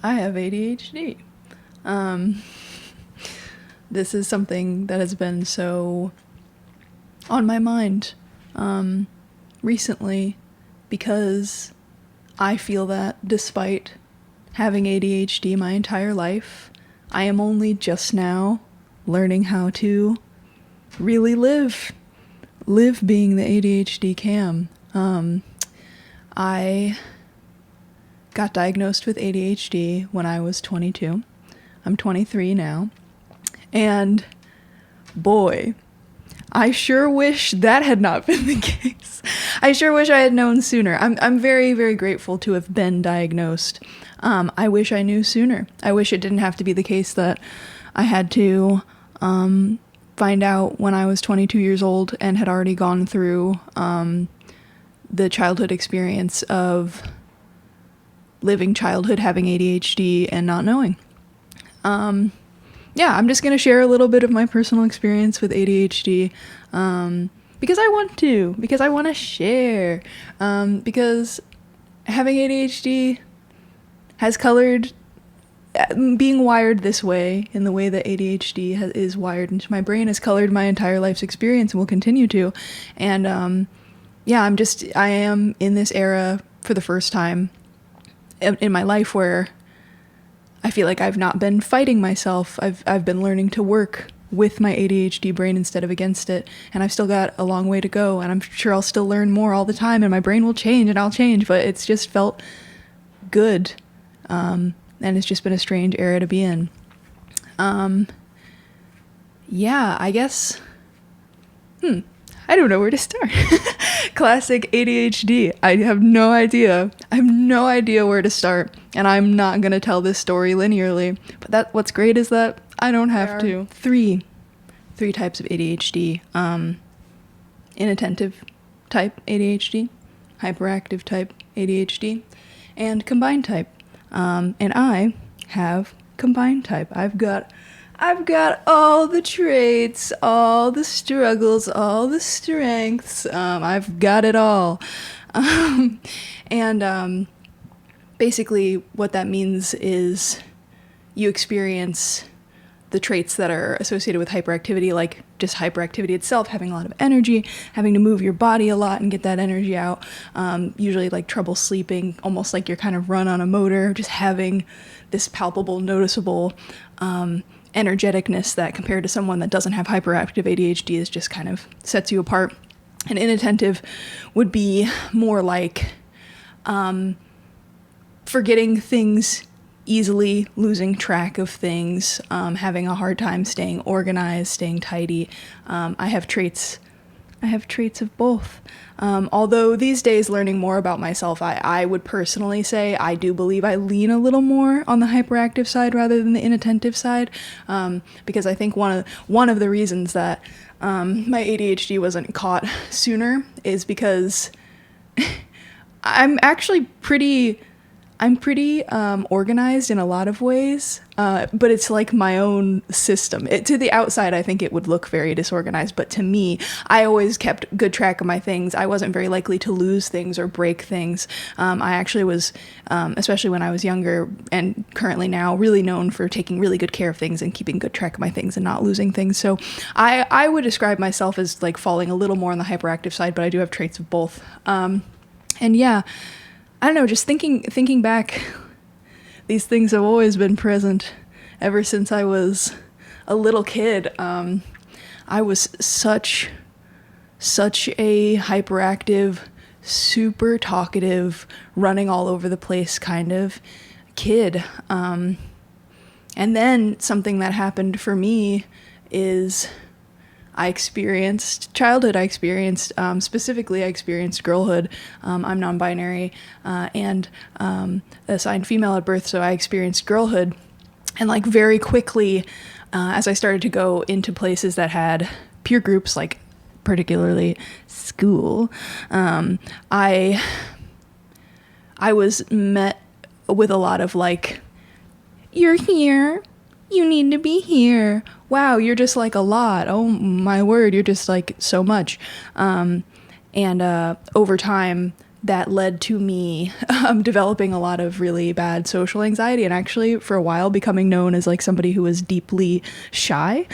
I have ADHD. Um, this is something that has been so on my mind recently because I feel that despite having ADHD my entire life, I am only just now learning how to really live being the ADHD Cam. I got diagnosed with ADHD when I was 22. I'm 23 now. And boy, I sure wish that had not been the case. I sure wish I had known sooner. I'm very, very grateful to have been diagnosed. I wish I knew sooner. I wish it didn't have to be the case that I had to find out when I was 22 years old and had already gone through the childhood experience of living childhood, having ADHD, and not knowing. Yeah, I'm just going to share a little bit of my personal experience with ADHD because I want to share, because having ADHD has colored, being wired this way, in the way that ADHD is wired into my brain, has colored my entire life's experience and will continue to. And yeah, I am in this era for the first time in my life where I feel like I've not been fighting myself. I've been learning to work with my ADHD brain instead of against it, and I've still got a long way to go, and I'm sure I'll still learn more all the time, and my brain will change, and I'll change, but it's just felt good, and it's just been a strange era to be in. Yeah, I guess, I don't know where to start. Classic ADHD. I have no idea. I have no idea where to start, and I'm not going to tell this story linearly, but what's great is that I don't have to. Three types of ADHD. Inattentive type ADHD, hyperactive type ADHD, and combined type. And I have combined type. I've got all the traits, all the struggles, all the strengths. I've got it all. And basically what that means is you experience the traits that are associated with hyperactivity, like just hyperactivity itself, having a lot of energy, having to move your body a lot and get that energy out, usually like trouble sleeping, almost like you're kind of run on a motor, just having this palpable, noticeable energeticness that compared to someone that doesn't have hyperactive ADHD is just kind of sets you apart. And inattentive would be more like forgetting things easily, losing track of things, having a hard time staying organized, staying tidy. I have traits of both. Although these days, learning more about myself, I would personally say I do believe I lean a little more on the hyperactive side rather than the inattentive side, because I think one of the reasons that my ADHD wasn't caught sooner is because I'm actually pretty organized in a lot of ways, but it's like my own system. To the outside, I think it would look very disorganized, but to me, I always kept good track of my things. I wasn't very likely to lose things or break things. I actually was, especially when I was younger and currently now, really known for taking really good care of things and keeping good track of my things and not losing things. So I would describe myself as like falling a little more on the hyperactive side, but I do have traits of both. And yeah, I don't know, just thinking back, these things have always been present ever since I was a little kid. I was such a hyperactive, super talkative, running all over the place kind of kid. And then something that happened for me is specifically I experienced girlhood. I'm non-binary and assigned female at birth, so I experienced girlhood. And like very quickly, as I started to go into places that had peer groups, like particularly school, I was met with a lot of like, "You're here. You need to be here. Wow, you're just like a lot. Oh my word, you're just like so much." And over time, that led to me developing a lot of really bad social anxiety, and actually for a while becoming known as like somebody who was deeply shy,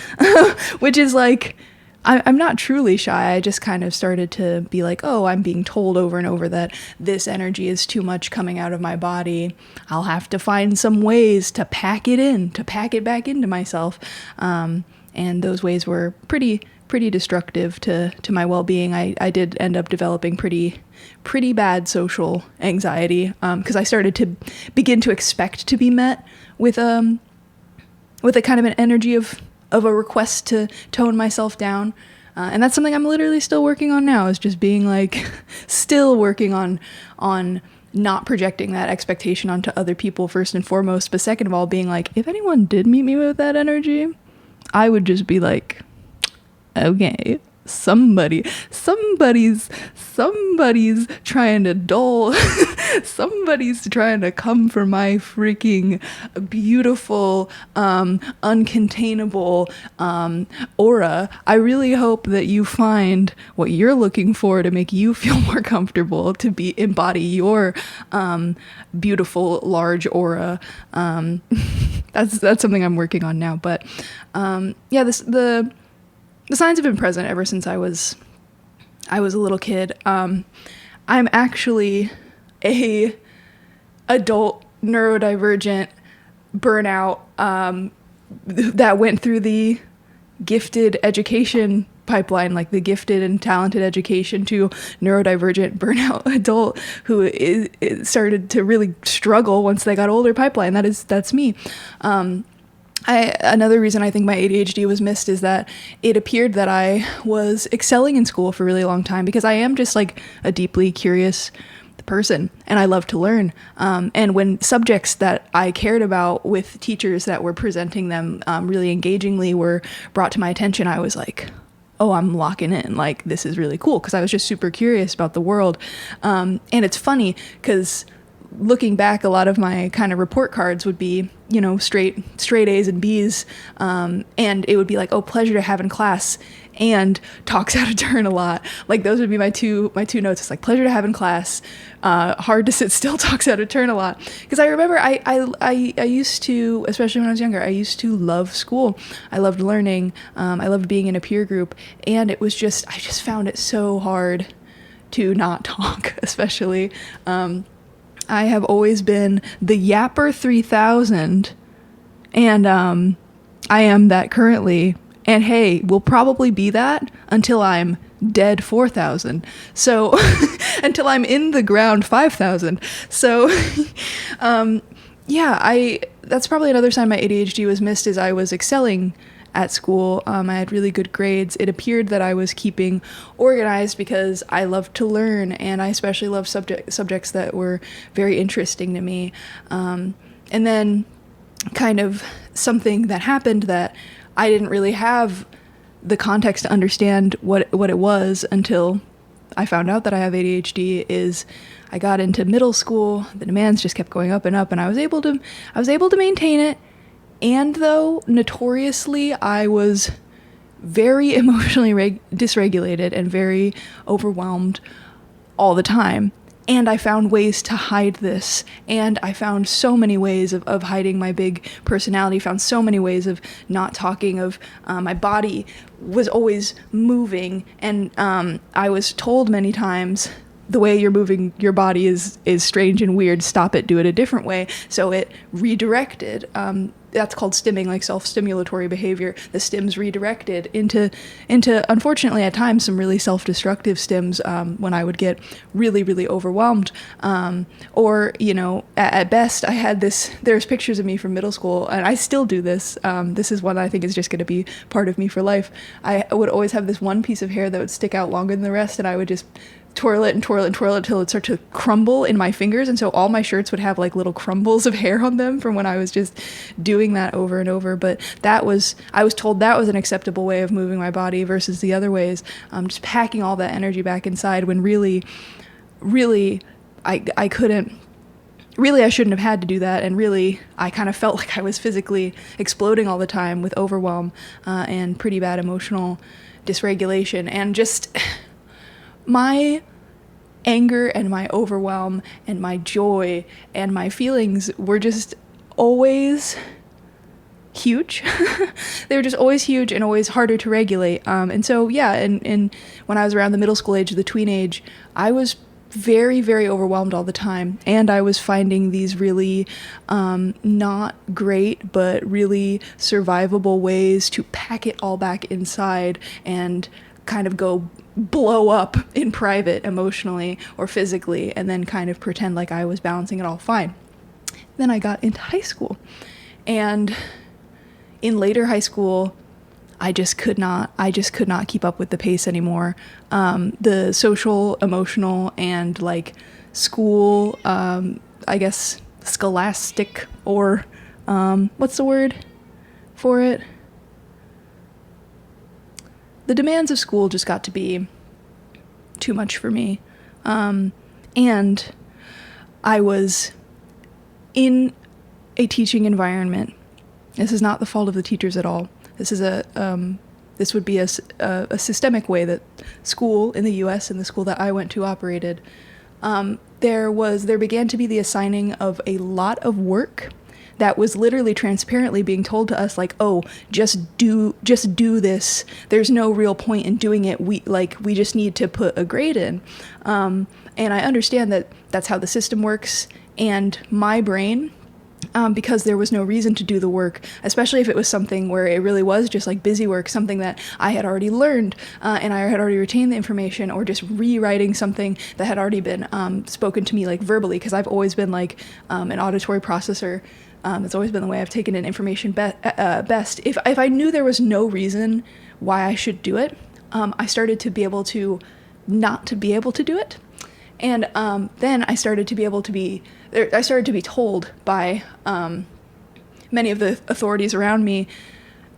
which is like, I'm not truly shy. I just kind of started to be like, oh, I'm being told over and over that this energy is too much coming out of my body. I'll have to find some ways to pack it back into myself. And those ways were pretty destructive to my well-being. I did end up developing pretty bad social anxiety, because I started to begin to expect to be met with a kind of an energy of a request to tone myself down. And that's something I'm literally still working on now, is just being like, still working on not projecting that expectation onto other people first and foremost, but second of all, being like, if anyone did meet me with that energy, I would just be like, okay, somebody's trying to dull, somebody's trying to come for my freaking beautiful, uncontainable aura. I really hope that you find what you're looking for to make you feel more comfortable to embody your beautiful large aura. That's something I'm working on now. But yeah, the signs have been present ever since I was a little kid. I'm actually a adult neurodivergent burnout that went through the gifted education pipeline, like the gifted and talented education to neurodivergent burnout adult who started to really struggle once they got older pipeline. That's me. Another reason I think my ADHD was missed is that it appeared that I was excelling in school for a really long time, because I am just like a deeply curious person and I love to learn. And when subjects that I cared about with teachers that were presenting them really engagingly were brought to my attention, I was like, oh, I'm locking in. Like, this is really cool, because I was just super curious about the world. And it's funny because looking back, a lot of my kind of report cards would be, you know, straight A's and B's, and it would be like, oh, pleasure to have in class, and talks out of turn a lot. Like, those would be my two notes. It's like, pleasure to have in class, hard to sit still, talks out of turn a lot. Because I remember I used to, especially when I was younger, I used to love school. I loved learning. I loved being in a peer group, and I just found it so hard to not talk, especially. I have always been the yapper 3000, and I am that currently, and hey, will probably be that until I'm dead 4000. So until I'm in the ground 5000. So yeah, that's probably another sign my ADHD was missed, is I was excelling at school. I had really good grades. It appeared that I was keeping organized because I loved to learn, and I especially loved subjects that were very interesting to me. And then kind of something that happened that I didn't really have the context to understand what it was until I found out that I have ADHD is I got into middle school. The demands just kept going up and up, and I was able to maintain it. And though notoriously I was very emotionally dysregulated and very overwhelmed all the time, and I found ways to hide this, and I found so many ways of hiding my big personality, found so many ways of not talking, of my body was always moving, and I was told many times, the way you're moving your body is strange and weird, stop it, do it a different way. So it redirected. That's called stimming, like self-stimulatory behavior. The stims redirected into unfortunately at times some really self-destructive stims when I would get really, really overwhelmed. Or, you know, at best I had there's pictures of me from middle school, and I still do this. This is one I think is just going to be part of me for life. I would always have this one piece of hair that would stick out longer than the rest, and I would just twirl it until it started to crumble in my fingers, and so all my shirts would have like little crumbles of hair on them from when I was just doing that over and over. But I was told that was an acceptable way of moving my body versus the other ways, just packing all that energy back inside, when really I couldn't. Really, I shouldn't have had to do that, and really, I kind of felt like I was physically exploding all the time with overwhelm and pretty bad emotional dysregulation, and just my anger and my overwhelm and my joy and my feelings were just always huge. They were just always huge and always harder to regulate. And so, yeah, and when I was around the middle school age, the tween age, I was very, very overwhelmed all the time. And I was finding these really not great, but really survivable ways to pack it all back inside and kind of go blow up in private emotionally or physically, and then kind of pretend like I was balancing it all fine. Then I got into high school, and in later high school, I just could not keep up with the pace anymore. The social, emotional, and like school, I guess scholastic, or what's the word for it? The demands of school just got to be too much for me. And I was in a teaching environment. This is not the fault of the teachers at all. This is this would be a systemic way that school in the U.S. and the school that I went to operated. There began to be the assigning of a lot of work that was literally transparently being told to us, like, oh, just do this. There's no real point in doing it. We just need to put a grade in. And I understand that that's how the system works. And my brain, because there was no reason to do the work, especially if it was something where it really was just like busy work, something that I had already learned and I had already retained the information, or just rewriting something that had already been spoken to me like verbally, because I've always been like an auditory processor. It's always been the way I've taken in information best. If I knew there was no reason why I should do it, I started to be able to not to be able to do it. And then I started to be told by many of the authorities around me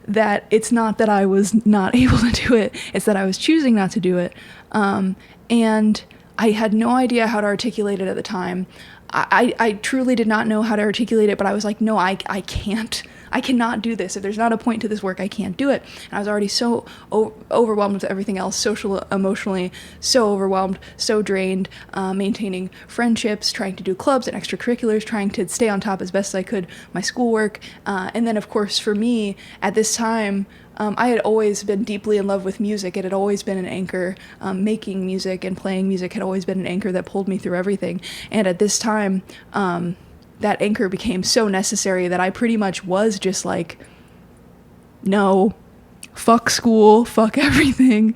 that it's not that I was not able to do it, it's that I was choosing not to do it. And I had no idea how to articulate it at the time. I truly did not know how to articulate it, but I was like, no, I can't. I cannot do this. If there's not a point to this work, I can't do it. And I was already so overwhelmed with everything else, social, emotionally, so overwhelmed, so drained, maintaining friendships, trying to do clubs and extracurriculars, trying to stay on top as best as I could, my schoolwork. And then, of course, for me, at this time, I had always been deeply in love with music. It had always been an anchor. Making music and playing music had always been an anchor that pulled me through everything. And at this time, that anchor became so necessary that I pretty much was just like, no, fuck school, fuck everything.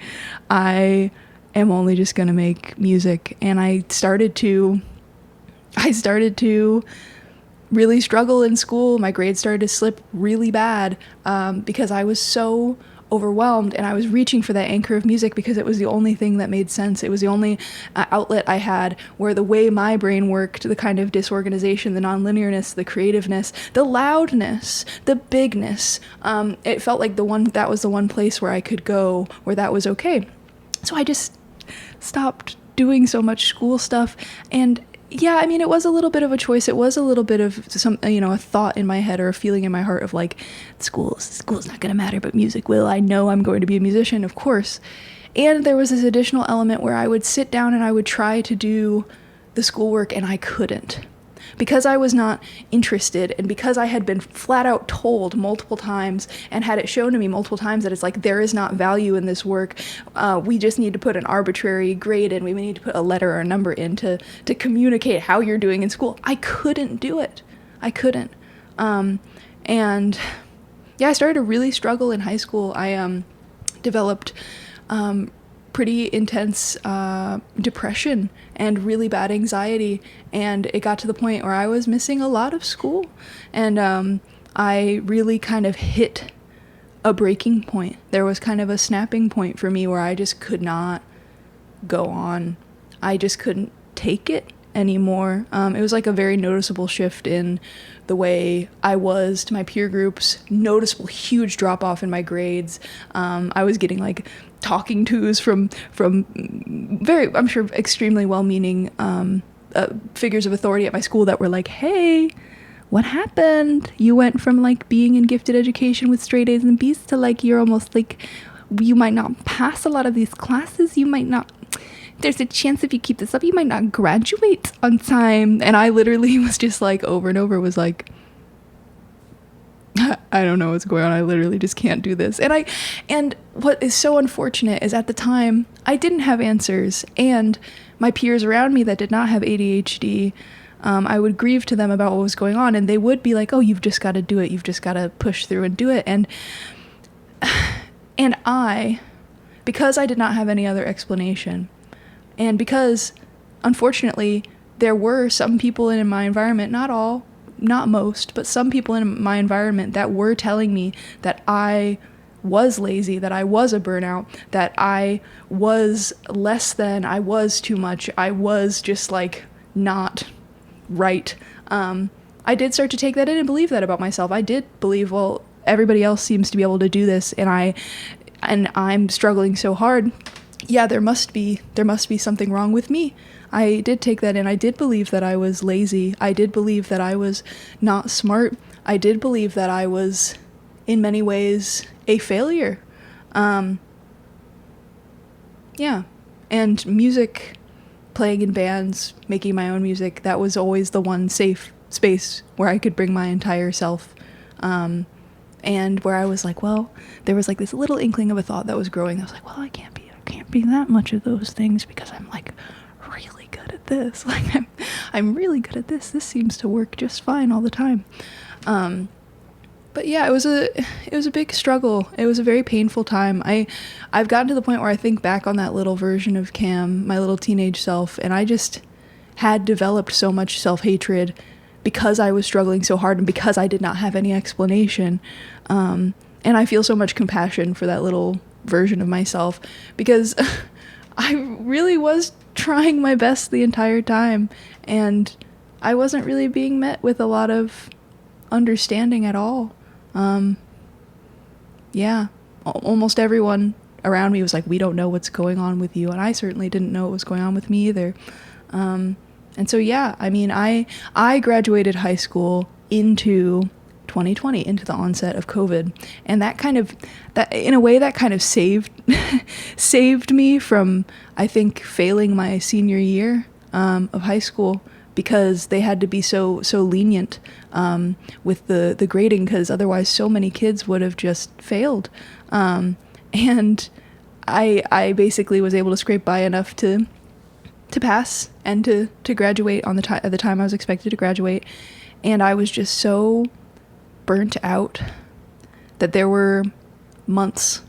I am only just gonna make music. And I started to really struggle in school. My grades started to slip really bad because I was so overwhelmed, and I was reaching for that anchor of music because it was the only thing that made sense. It was the only outlet I had where the way my brain worked, the kind of disorganization, the nonlinearness, the creativeness, the loudness, the bigness, it felt like that was the one place where I could go where that was okay. So I just stopped doing so much school stuff. And yeah, I mean, it was a little bit of a choice. It was a little bit of some, a thought in my head or a feeling in my heart of like, school's not going to matter, but music will. I know I'm going to be a musician, of course. And there was this additional element where I would sit down and I would try to do the schoolwork, and I couldn't. Because I was not interested, and because I had been flat out told multiple times and had it shown to me multiple times that it's like, there is not value in this work, we just need to put an arbitrary grade in, we need to put a letter or a number in to communicate how you're doing in school. I couldn't do it. I couldn't. And yeah, I started to really struggle in high school. I developed pretty intense depression and really bad anxiety, and it got to the point where I was missing a lot of school, and I really kind of hit a breaking point. There was kind of a snapping point for me where I just could not go on. I just couldn't take it anymore. It was like a very noticeable shift in the way I was to my peer groups, noticeable huge drop off in my grades. I was getting like talking tos from very, I'm sure, extremely well-meaning figures of authority at my school that were like, hey, what happened? You went from like being in gifted education with straight A's and B's to like, you're almost like, you might not pass a lot of these classes. You might not there's a chance if you keep this up, you might not graduate on time. And I literally was just like, over and over was like, I don't know what's going on. I literally just can't do this. And what is so unfortunate is at the time I didn't have answers, and my peers around me that did not have ADHD, I would grieve to them about what was going on, and they would be like, oh, you've just got to do it. You've just got to push through and do it. And because I did not have any other explanation, and because unfortunately there were some people in my environment, not all, not most, but some people in my environment that were telling me that I was lazy, that I was a burnout, that I was less than, I was too much, I was just like not right. I did start to take that in and believe that about myself. I did believe, well, everybody else seems to be able to do this, and I'm struggling so hard. Yeah, there must be something wrong with me. I did take that in. I did believe that I was lazy. I did believe that I was not smart. I did believe that I was, in many ways, a failure. Yeah. And music, playing in bands, making my own music, that was always the one safe space where I could bring my entire self. And where I was like, well, there was like this little inkling of a thought that was growing. I was like, well, I can't be that much of those things because I'm like really good at this. Like I'm really good at this. This seems to work just fine all the time. But yeah, it was a big struggle. It was a very painful time. I've gotten to the point where I think back on that little version of Cam, my little teenage self, and I just had developed so much self-hatred because I was struggling so hard and because I did not have any explanation. And I feel so much compassion for that little version of myself because I really was trying my best the entire time, and I wasn't really being met with a lot of understanding at all. Yeah, almost everyone around me was like, we don't know what's going on with you, and I certainly didn't know what was going on with me either. And so yeah, I mean, I graduated high school into 2020, into the onset of COVID, and that in a way that kind of saved me from, I think, failing my senior year of high school, because they had to be so lenient with the grading, because otherwise so many kids would have just failed. And I basically was able to scrape by enough to pass and to graduate at the time I was expected to graduate. And I was just so burnt out that there were months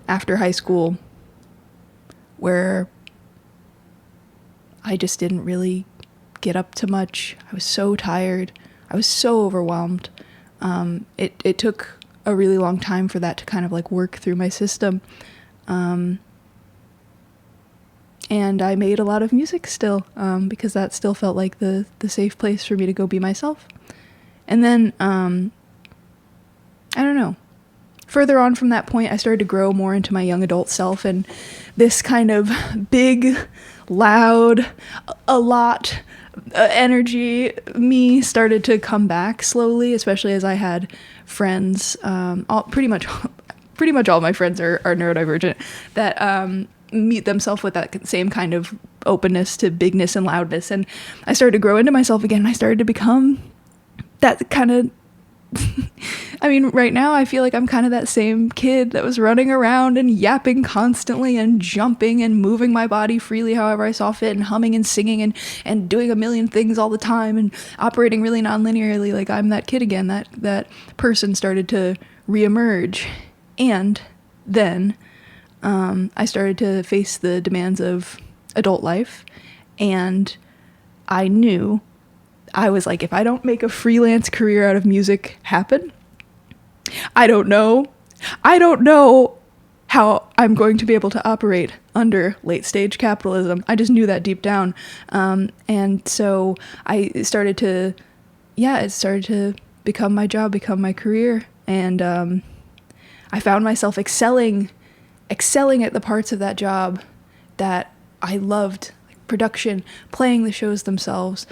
after high school where I just didn't really get up to much. I was so tired. I was so overwhelmed. It took a really long time for that to kind of like work through my system. And I made a lot of music still, because that still felt like the safe place for me to go be myself. And then, I don't know. Further on from that point, I started to grow more into my young adult self, and this kind of big, loud, a lot energy me started to come back slowly, especially as I had friends. Pretty much all my friends are neurodivergent, that meet themselves with that same kind of openness to bigness and loudness. And I started to grow into myself again, and I started to become that kind of I mean, right now I feel like I'm kind of that same kid that was running around and yapping constantly and jumping and moving my body freely however I saw fit, and humming and singing and doing a million things all the time and operating really non-linearly. Like, I'm that kid again. That person started to reemerge. And then I started to face the demands of adult life, and I knew, I was like, if I don't make a freelance career out of music happen, I don't know how I'm going to be able to operate under late stage capitalism. I just knew that deep down. And so it started to become my job, become my career. And I found myself excelling at the parts of that job that I loved, like production, playing the shows themselves,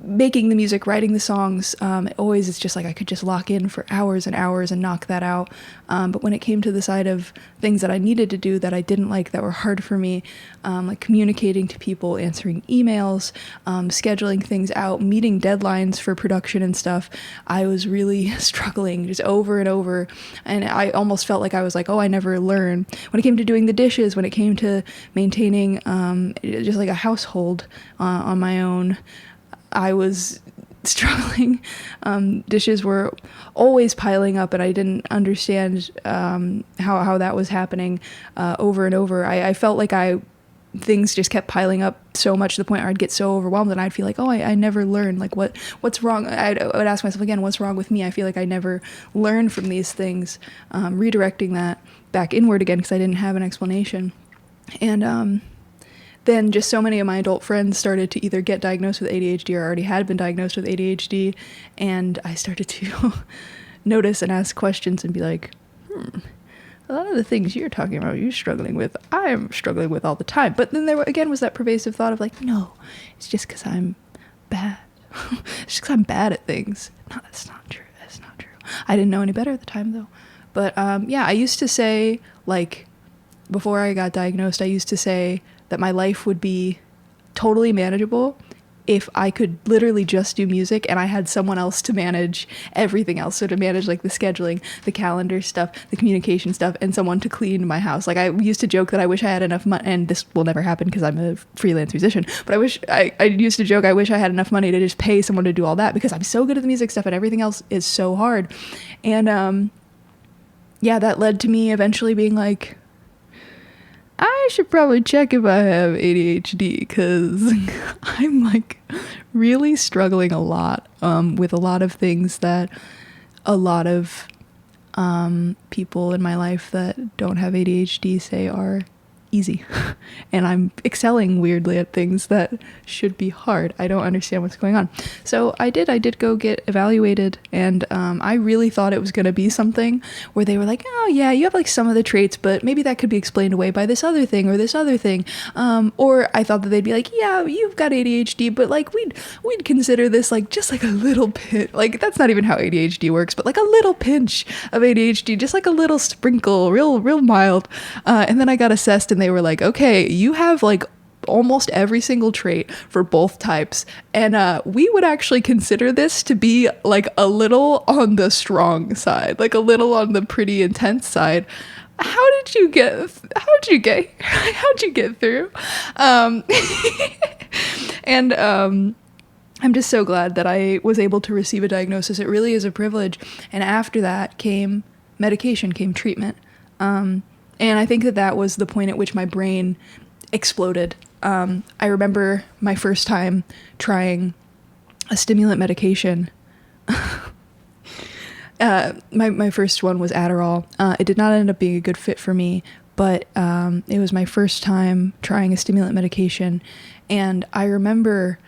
making the music, writing the songs, always it's just like I could just lock in for hours and hours and knock that out. But when it came to the side of things that I needed to do that I didn't like, that were hard for me, like communicating to people, answering emails, scheduling things out, meeting deadlines for production and stuff, I was really struggling just over and over. And I almost felt like I was like, oh, I never learn. When it came to doing the dishes, when it came to maintaining just like a household on my own, I was struggling. Dishes were always piling up, and I didn't understand how that was happening over and over. I felt like things just kept piling up so much to the point where I'd get so overwhelmed, and I'd feel like, oh, I never learned. Like, what's wrong? I would ask myself again, what's wrong with me? I feel like I never learned from these things. Redirecting that back inward again because I didn't have an explanation. And then just so many of my adult friends started to either get diagnosed with ADHD or already had been diagnosed with ADHD, and I started to notice and ask questions and be like, a lot of the things you're talking about, you're struggling with, I'm struggling with all the time. But then there again was that pervasive thought of like, no, it's just because I'm bad. It's just because I'm bad at things. No, that's not true. That's not true. I didn't know any better at the time, though. But yeah, I used to say, like, before I got diagnosed, I used to say that my life would be totally manageable if I could literally just do music and I had someone else to manage everything else. So to manage like the scheduling, the calendar stuff, the communication stuff, and someone to clean my house. Like I used to joke that I wish I had enough money, and this will never happen because I'm a freelance musician, but I used to joke I wish I had enough money to just pay someone to do all that because I'm so good at the music stuff and everything else is so hard. And yeah, that led to me eventually being like, I should probably check if I have ADHD because I'm like really struggling a lot with a lot of things that a lot of people in my life that don't have ADHD say are easy. And I'm excelling weirdly at things that should be hard. I don't understand what's going on. So I did go get evaluated, and I really thought it was going to be something where they were like, oh yeah, you have like some of the traits, but maybe that could be explained away by this other thing or this other thing. Or I thought that they'd be like, yeah, you've got ADHD, but like we'd consider this like just like a little bit, like that's not even how ADHD works, but like a little pinch of ADHD, just like a little sprinkle, real mild. And then I got assessed, and they were like, okay, you have like almost every single trait for both types, and we would actually consider this to be like a little on the strong side, like a little on the pretty intense side. How'd you get through? And I'm just so glad that I was able to receive a diagnosis. It really is a privilege. And after that came medication, came treatment. And I think that was the point at which my brain exploded. I remember my first time trying a stimulant medication. My first one was Adderall. It did not end up being a good fit for me, but it was my first time trying a stimulant medication. And I remember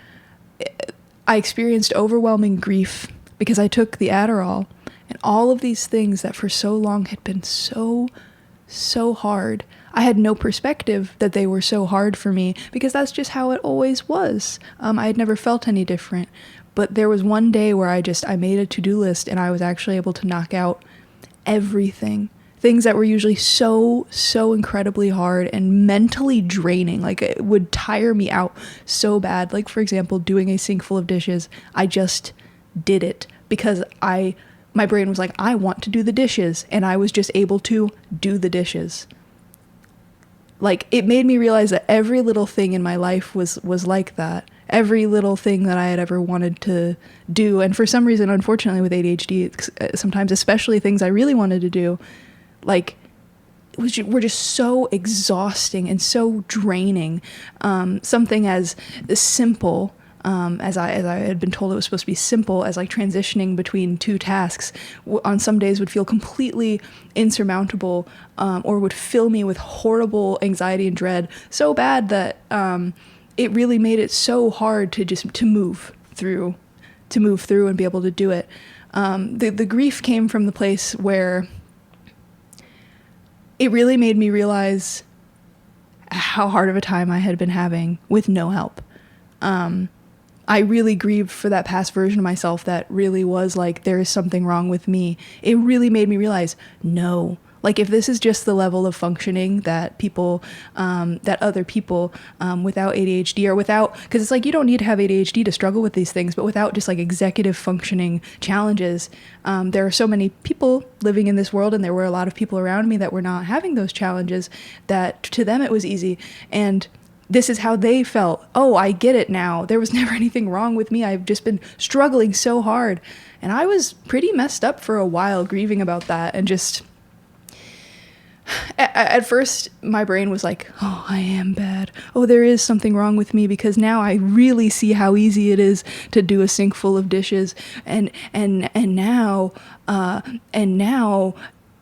I experienced overwhelming grief because I took the Adderall, and all of these things that for so long had been so hard. I had no perspective that they were so hard for me because that's just how it always was. I had never felt any different. But there was one day where I made a to-do list, and I was actually able to knock out everything. Things that were usually so incredibly hard and mentally draining. Like it would tire me out so bad. Like for example, doing a sink full of dishes. I just did it because my brain was like, I want to do the dishes, and I was just able to do the dishes. Like, it made me realize that every little thing in my life was like that. Every little thing that I had ever wanted to do, and for some reason, unfortunately, with ADHD, sometimes, especially things I really wanted to do, like, were just so exhausting and so draining. Something as simple as I had been told it was supposed to be simple, as like transitioning between two tasks on some days would feel completely insurmountable, or would fill me with horrible anxiety and dread so bad that it really made it so hard to move through and be able to do it. The grief came from the place where it really made me realize how hard of a time I had been having with no help. I really grieved for that past version of myself that really was like, there is something wrong with me. It really made me realize, no, like if this is just the level of functioning that people, that other people without ADHD or without, because it's like you don't need to have ADHD to struggle with these things, but without just like executive functioning challenges, there are so many people living in this world, and there were a lot of people around me that were not having those challenges, that to them it was easy. And this is how they felt. Oh, I get it now. There was never anything wrong with me. I've just been struggling so hard. And I was pretty messed up for a while, grieving about that, and just... At first, my brain was like, oh, I am bad. Oh, there is something wrong with me, because now I really see how easy it is to do a sink full of dishes. And now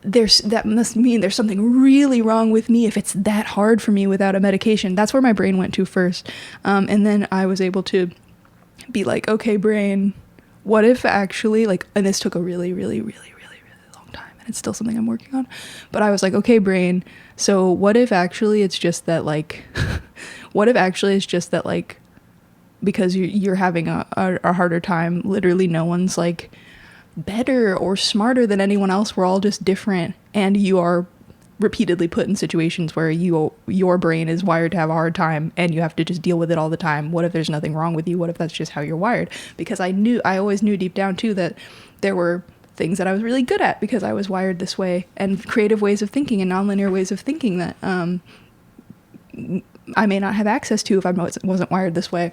that must mean there's something really wrong with me if it's that hard for me without a medication. That's where my brain went to first. And then I was able to be like, okay, brain, what if actually, like, and this took a really, really, really, it's still something I'm working on, but I was like, okay, brain, so what if actually it's just that like, because you're having a harder time, literally no one's like better or smarter than anyone else, we're all just different, and you are repeatedly put in situations where your brain is wired to have a hard time, and you have to just deal with it all the time. What if there's nothing wrong with you? What if that's just how you're wired? Because I always knew deep down too that there were things that I was really good at because I was wired this way, and creative ways of thinking and nonlinear ways of thinking that I may not have access to if I wasn't wired this way.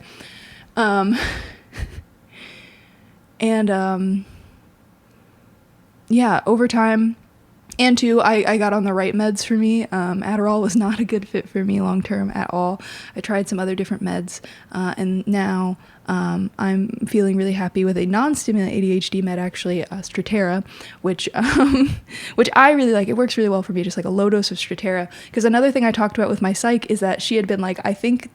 Yeah, over time, and two, I got on the right meds for me. Adderall was not a good fit for me long term at all. I tried some other different meds, and now I'm feeling really happy with a non-stimulant ADHD med, actually, Strattera, which I really like. It works really well for me, just like a low dose of Strattera. Because another thing I talked about with my psych is that she had been like, I think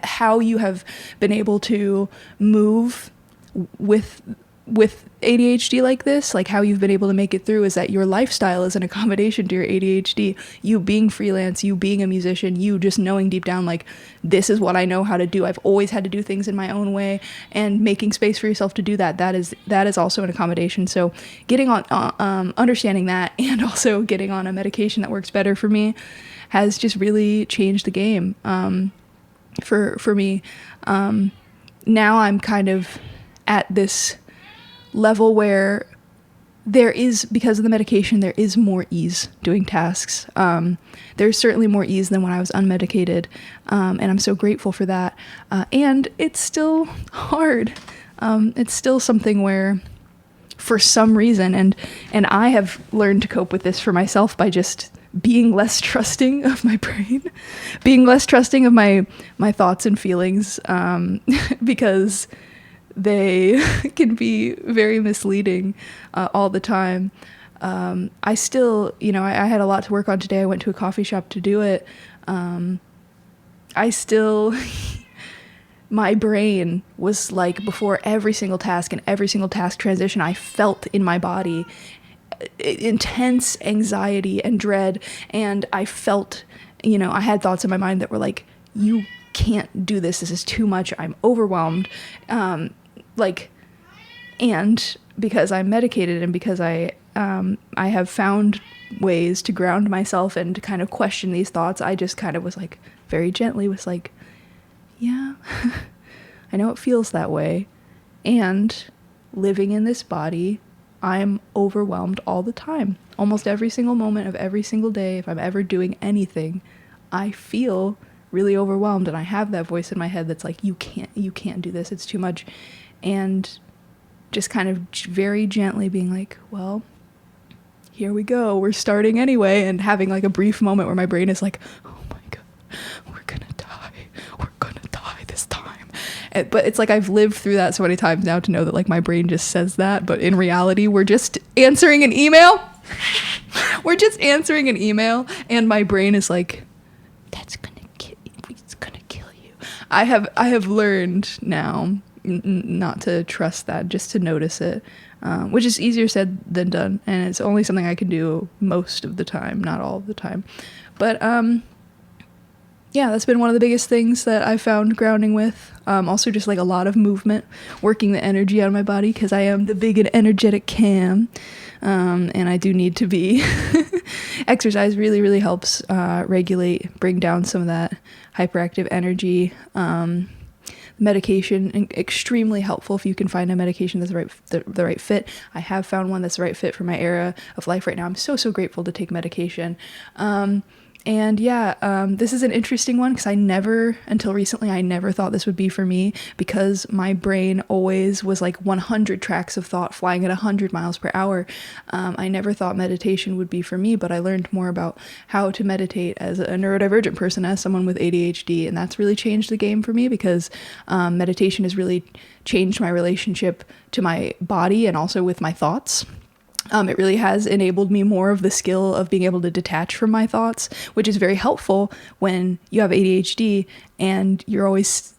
how you have been able to move with ADHD like this, like how you've been able to make it through, is that your lifestyle is an accommodation to your ADHD. You being freelance, you being a musician, you just knowing deep down, like, this is what I know how to do. I've always had to do things in my own way, and making space for yourself to do that is also an accommodation. So getting on, understanding that, and also getting on a medication that works better for me has just really changed the game for me. Now I'm kind of at this level where there is, because of the medication, there is more ease doing tasks. There's certainly more ease than when I was unmedicated, and I'm so grateful for that. And it's still hard. It's still something where, for some reason, and I have learned to cope with this for myself by just being less trusting of my brain, being less trusting of my thoughts and feelings, because they can be very misleading all the time. I still, I had a lot to work on today. I went to a coffee shop to do it. My brain was like, before every single task and every single task transition, I felt in my body intense anxiety and dread. And I felt, I had thoughts in my mind that were like, you can't do this. This is too much. I'm overwhelmed. And because I'm medicated, and because I have found ways to ground myself and to kind of question these thoughts, I just kind of was like, very gently was like, yeah, I know it feels that way. And living in this body, I'm overwhelmed all the time. Almost every single moment of every single day, if I'm ever doing anything, I feel really overwhelmed, and I have that voice in my head that's like, you can't do this, it's too much. And just kind of very gently being like, well, here we go, we're starting anyway, and having like a brief moment where my brain is like, oh my god, we're gonna die this time. But it's like I've lived through that so many times now to know that like my brain just says that, but in reality we're just answering an email. We're just answering an email, and my brain is like, it's gonna kill you. I have learned now not to trust that, just to notice it, which is easier said than done, and it's only something I can do most of the time, not all of the time. But yeah, that's been one of the biggest things that I found grounding with. Also just like a lot of movement, working the energy out of my body, because I am the big and energetic Cam. And I do need to be. Exercise really, really helps regulate, bring down some of that hyperactive energy. Medication, extremely helpful if you can find a medication that's the right fit. I have found one that's the right fit for my era of life right now. I'm so grateful to take medication. And yeah, this is an interesting one because until recently, I never thought this would be for me, because my brain always was like 100 tracks of thought flying at 100 miles per hour. I never thought meditation would be for me, but I learned more about how to meditate as a neurodivergent person, as someone with ADHD, and that's really changed the game for me, because meditation has really changed my relationship to my body and also with my thoughts. It really has enabled me more of the skill of being able to detach from my thoughts, which is very helpful when you have ADHD and you're always,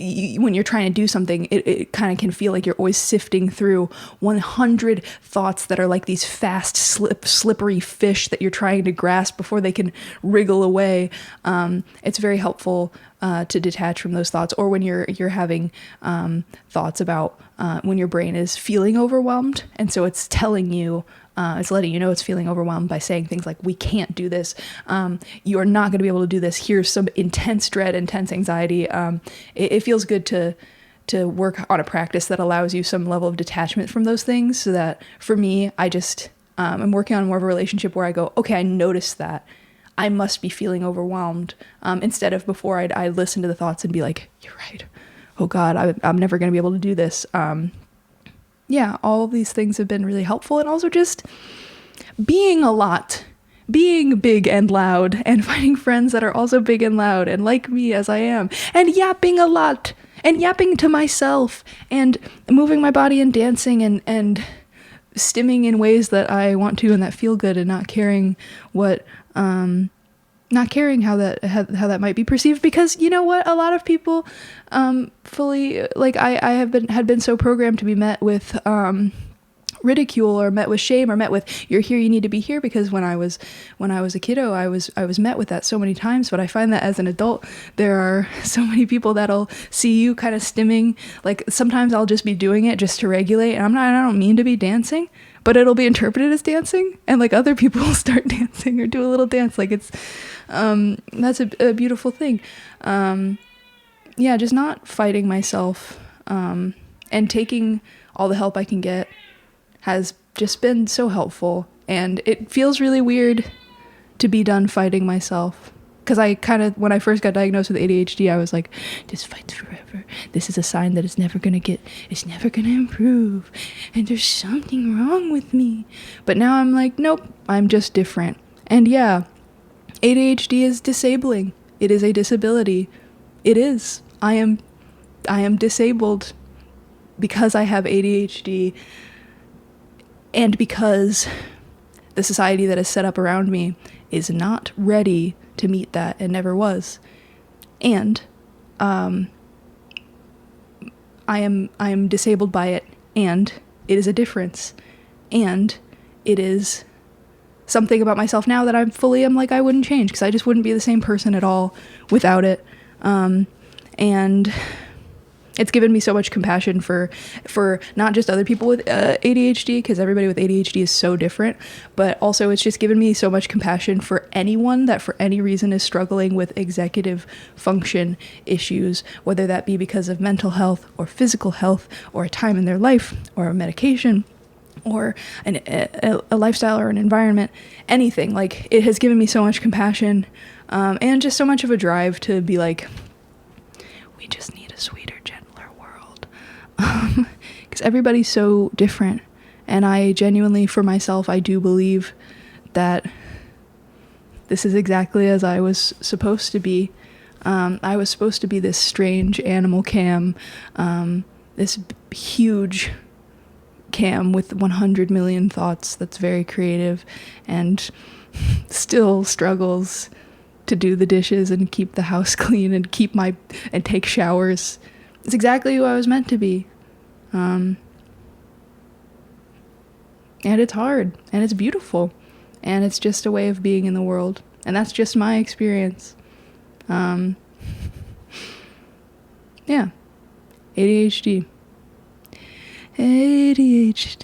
when you're trying to do something, it kind of can feel like you're always sifting through 100 thoughts that are like these fast, slippery fish that you're trying to grasp before they can wriggle away. It's very helpful to detach from those thoughts, or when you're having thoughts about when your brain is feeling overwhelmed, and so it's telling you, it's letting you know it's feeling overwhelmed by saying things like, we can't do this, you are not going to be able to do this, here's some intense dread, intense anxiety. It feels good to work on a practice that allows you some level of detachment from those things, so that for me, I just I'm working on more of a relationship where I go, okay, I noticed that I must be feeling overwhelmed, instead of before I'd listen to the thoughts and be like, you're right, oh God, I'm never going to be able to do this. Yeah, all of these things have been really helpful, and also just being big and loud, and finding friends that are also big and loud and like me as I am, and yapping a lot, and yapping to myself, and moving my body and dancing and stimming in ways that I want to and that feel good, and not caring how that might be perceived, because you know what, a lot of people fully, like I had been so programmed to be met with ridicule, or met with shame, or met with, you're here, you need to be here, because when I was a kiddo, I was met with that so many times. But I find that as an adult, there are so many people that'll see you kind of stimming, like sometimes I'll just be doing it just to regulate, and I don't mean to be dancing, but it'll be interpreted as dancing, and like other people will start dancing or do a little dance. Like it's that's a beautiful thing. Yeah, just not fighting myself, and taking all the help I can get has just been so helpful. And it feels really weird to be done fighting myself, because I kind of, when I first got diagnosed with ADHD, I was like, this fight's forever. This is a sign that it's never going to improve. And there's something wrong with me. But now I'm like, nope, I'm just different. And yeah, ADHD is disabling. It is a disability. It is. I am disabled because I have ADHD, and because the society that is set up around me is not ready to meet that, and never was. And I am disabled by it, and it is a difference, and it is something about myself now that I'm like, I wouldn't change, because I just wouldn't be the same person at all without it. And it's given me so much compassion for not just other people with ADHD, because everybody with ADHD is so different, but also it's just given me so much compassion for anyone that for any reason is struggling with executive function issues, whether that be because of mental health or physical health, or a time in their life, or a medication, or a lifestyle or an environment, anything. Like, it has given me so much compassion, and just so much of a drive to be like, we just need a sweeter, gentler world. Because everybody's so different. And I genuinely, for myself, I do believe that this is exactly as I was supposed to be. I was supposed to be this strange animal Cam, this huge Cam with 100 million thoughts that's very creative and still struggles to do the dishes and keep the house clean and and take showers. It's exactly who I was meant to be. And it's hard, and it's beautiful, and it's just a way of being in the world. And that's just my experience. Yeah. ADHD. ADHD.